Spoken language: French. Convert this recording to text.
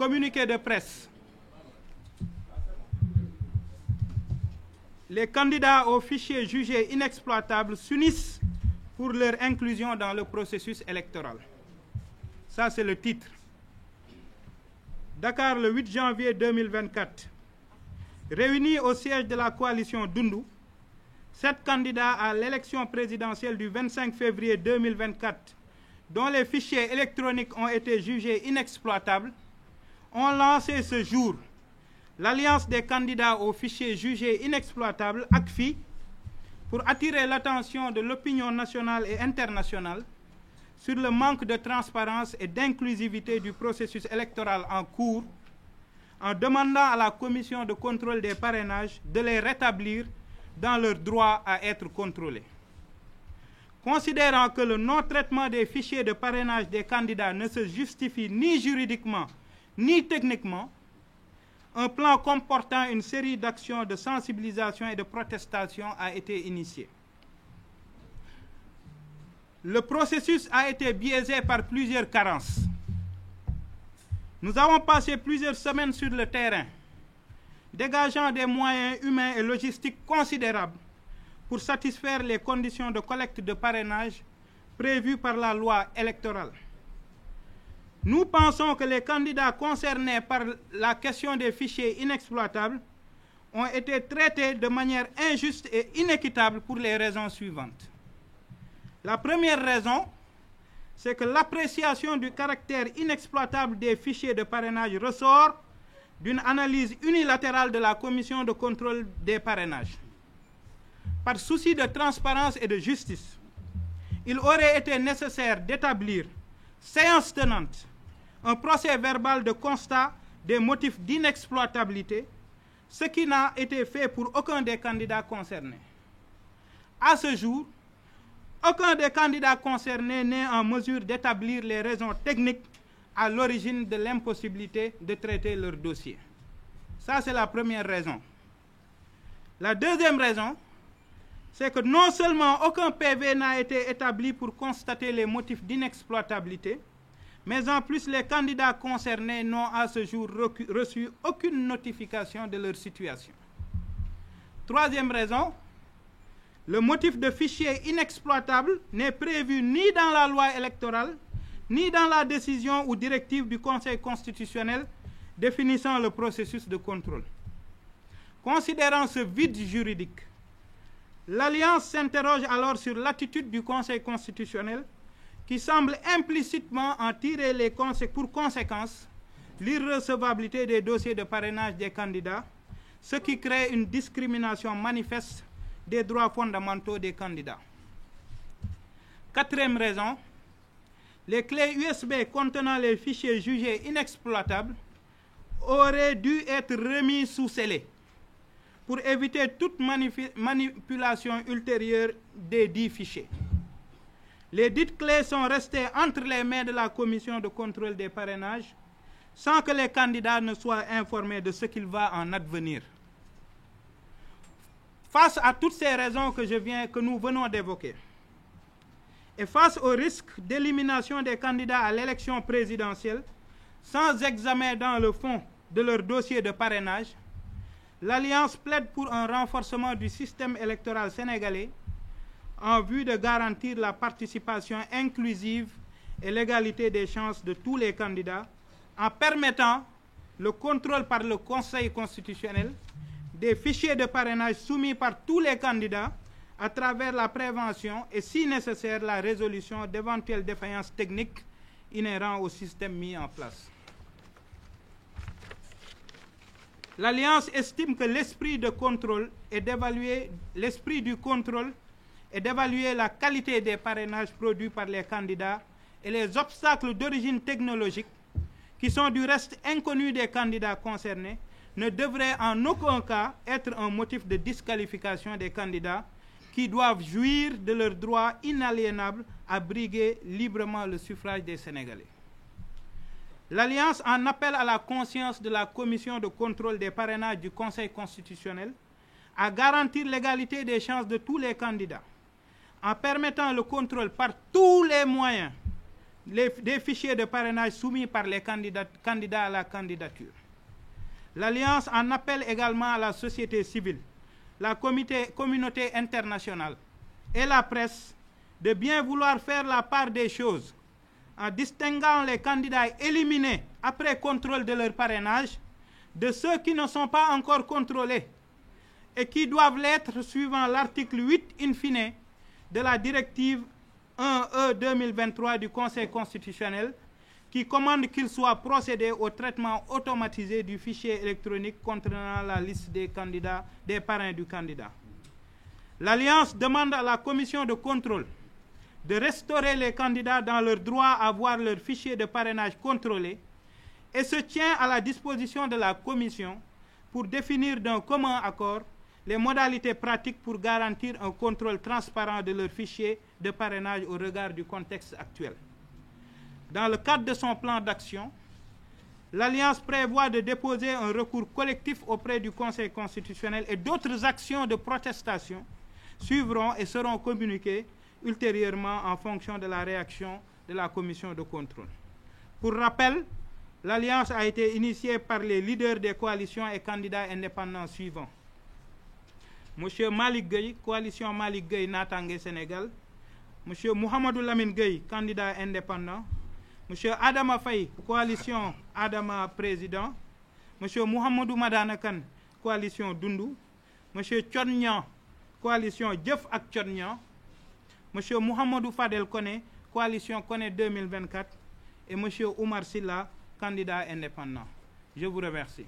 Communiqué de presse. Les candidats aux fichiers jugés inexploitables s'unissent pour leur inclusion dans le processus électoral. Ça, c'est le titre. Dakar, le 8 janvier 2024. Réunis au siège de la coalition Dundu, 7 candidats à l'élection présidentielle du 25 février 2024, dont les fichiers électroniques ont été jugés inexploitables, ont lancé ce jour l'Alliance des candidats aux fichiers jugés inexploitables, ACFI, pour attirer l'attention de l'opinion nationale et internationale sur le manque de transparence et d'inclusivité du processus électoral en cours, en demandant à la Commission de contrôle des parrainages de les rétablir dans leur droit à être contrôlés. Considérant que le non-traitement des fichiers de parrainage des candidats ne se justifie ni juridiquement ni techniquement, un plan comportant une série d'actions de sensibilisation et de protestation a été initié. Le processus a été biaisé par plusieurs carences. Nous avons passé plusieurs semaines sur le terrain, dégageant des moyens humains et logistiques considérables pour satisfaire les conditions de collecte de parrainage prévues par la loi électorale. Nous pensons que les candidats concernés par la question des fichiers inexploitables ont été traités de manière injuste et inéquitable pour les raisons suivantes. La première raison, c'est que l'appréciation du caractère inexploitable des fichiers de parrainage ressort d'une analyse unilatérale de la Commission de contrôle des parrainages. Par souci de transparence et de justice, il aurait été nécessaire d'établir, séance tenante, un procès verbal de constat des motifs d'inexploitabilité, ce qui n'a été fait pour aucun des candidats concernés. À ce jour, aucun des candidats concernés n'est en mesure d'établir les raisons techniques à l'origine de l'impossibilité de traiter leur dossier. Ça, c'est la première raison. La deuxième raison, c'est que non seulement aucun PV n'a été établi pour constater les motifs d'inexploitabilité, mais en plus les candidats concernés n'ont à ce jour reçu aucune notification de leur situation. Troisième raison, le motif de fichier inexploitable n'est prévu ni dans la loi électorale, ni dans la décision ou directive du Conseil constitutionnel définissant le processus de contrôle. Considérant ce vide juridique, l'Alliance s'interroge alors sur l'attitude du Conseil constitutionnel qui semble implicitement en tirer pour conséquence l'irrecevabilité des dossiers de parrainage des candidats, ce qui crée une discrimination manifeste des droits fondamentaux des candidats. Quatrième raison, les clés USB contenant les fichiers jugés inexploitables auraient dû être remis sous scellé pour éviter toute manipulation ultérieure des dits fichiers. Les dites clés sont restées entre les mains de la Commission de contrôle des parrainages sans que les candidats ne soient informés de ce qu'il va en advenir. Face à toutes ces raisons que nous venons d'évoquer, et face au risque d'élimination des candidats à l'élection présidentielle sans examen dans le fond de leur dossier de parrainage, l'Alliance plaide pour un renforcement du système électoral sénégalais en vue de garantir la participation inclusive et l'égalité des chances de tous les candidats, en permettant le contrôle par le Conseil constitutionnel des fichiers de parrainage soumis par tous les candidats à travers la prévention et, si nécessaire, la résolution d'éventuelles défaillances techniques inhérentes au système mis en place. L'Alliance estime que l'esprit du contrôle est d'évaluer la qualité des parrainages produits par les candidats et les obstacles d'origine technologique, qui sont du reste inconnus des candidats concernés, ne devraient en aucun cas être un motif de disqualification des candidats qui doivent jouir de leur droit inaliénable à briguer librement le suffrage des Sénégalais. L'Alliance en appelle à la conscience de la Commission de contrôle des parrainages du Conseil constitutionnel à garantir l'égalité des chances de tous les candidats, en permettant le contrôle par tous les moyens des fichiers de parrainage soumis par les candidats à la candidature. L'Alliance en appelle également à la société civile, la communauté internationale et la presse de bien vouloir faire la part des choses en distinguant les candidats éliminés après contrôle de leur parrainage de ceux qui ne sont pas encore contrôlés et qui doivent l'être suivant l'article 8 in fine de la directive 1/E 2023 du Conseil constitutionnel qui commande qu'il soit procédé au traitement automatisé du fichier électronique contenant la liste des candidats, des parrains du candidat. L'Alliance demande à la commission de contrôle de restaurer les candidats dans leur droit à voir leur fichier de parrainage contrôlé et se tient à la disposition de la commission pour définir d'un commun accord les modalités pratiques pour garantir un contrôle transparent de leur fichier de parrainage au regard du contexte actuel. Dans le cadre de son plan d'action, l'Alliance prévoit de déposer un recours collectif auprès du Conseil constitutionnel et d'autres actions de protestation suivront et seront communiquées ultérieurement en fonction de la réaction de la commission de contrôle. Pour rappel, l'Alliance a été initiée par les leaders des coalitions et candidats indépendants suivants. M. Malik Gueye, coalition Malik Gueye Natangé Sénégal. M. Mohamedou Lamine Gueye, candidat indépendant. M. Adama Faye, coalition Adama Président. M. Mohamedou Madanakan, coalition Dundu. M. Tchonnian, coalition Djef ak Tchonnian. M. Mohamedou Fadel Kone, coalition Kone 2024. Et M. Oumar Silla, candidat indépendant. Je vous remercie.